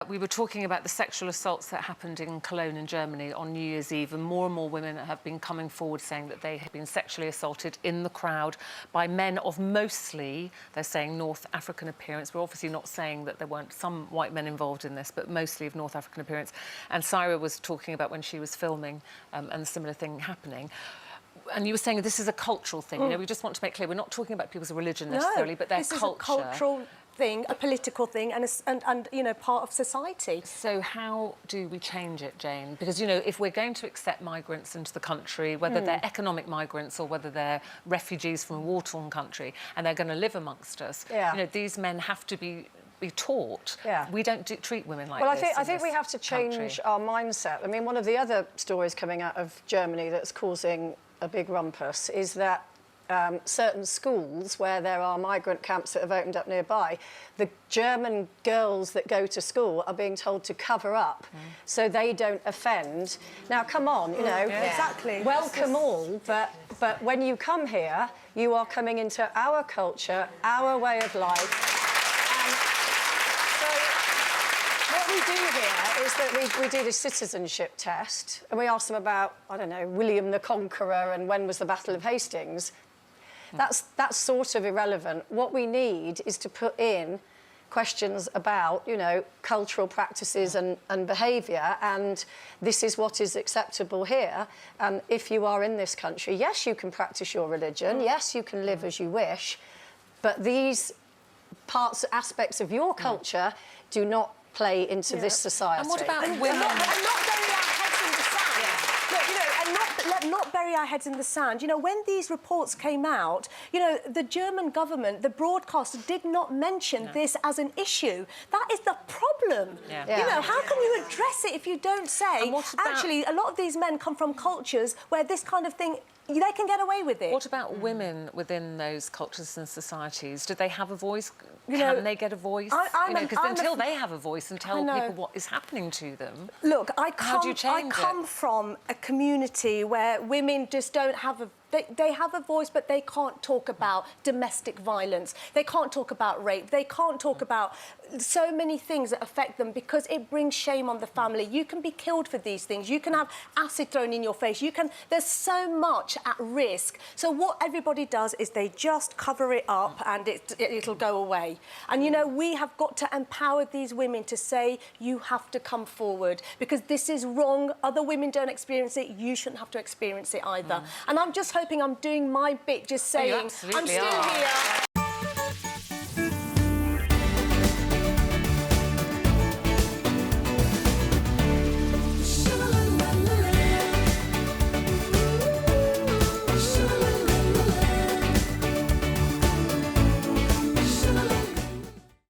we were talking about the sexual assaults that happened in Cologne in Germany on New Year's Eve, and more women have been coming forward saying that they have been sexually assaulted in the crowd by men of mostly, they're saying, North African appearance. We're obviously not saying that there weren't some white men involved in this, but mostly of North African appearance. And Saira was talking about when she was filming and a similar thing happening. And you were saying this is a cultural thing. You know, we just want to make clear we're not talking about people's religion necessarily, but their culture. This is a cultural thing, a political thing, and you know, part of society. So how do we change it, Jane? Because, you know, if we're going to accept migrants into the country, whether they're economic migrants or whether they're refugees from a war-torn country, and they're going to live amongst us, you know, these men have to be taught. We don't treat women like this. Well, I think we have to change our mindset. I mean, one of the other stories coming out of Germany that's causing a big rumpus is that certain schools where there are migrant camps that have opened up nearby, the German girls that go to school are being told to cover up so they don't offend. Now, come on, you know, exactly. Welcome all, but when you come here, you are coming into our culture, our way of life. What we do here is that we do this citizenship test and we ask them about, I don't know, William the Conqueror and when was the Battle of Hastings. That's sort of irrelevant. What we need is to put in questions about, you know, cultural practices and behaviour, and this is what is acceptable here. And if you are in this country, yes, you can practice your religion, yes, you can live as you wish, but these aspects of your culture do not play into this society. And what about women? And not bury our heads in the sand. Look, you know, and not bury our heads in the sand. You know, when these reports came out, you know, the German government, the broadcaster, did not mention this as an issue. That is the problem. You know, how can you address it if you don't say, actually, a lot of these men come from cultures where this kind of thing, they can get away with it. What about women within those cultures and societies? Do they have a voice? Can they get a voice? Because until they have a voice and tell people what is happening to them, look, I come it? from a community where women just don't have a... They have a voice, but they can't talk about domestic violence. They can't talk about rape. They can't talk about so many things that affect them because it brings shame on the family. You can be killed for these things. You can have acid thrown in your face. There's so much at risk. So what everybody does is they just cover it up and it'll go away. And, you know, we have got to empower these women to say, you have to come forward because this is wrong. Other women don't experience it. You shouldn't have to experience it either. And I'm just hoping I'm doing my bit, just saying, I'm still here.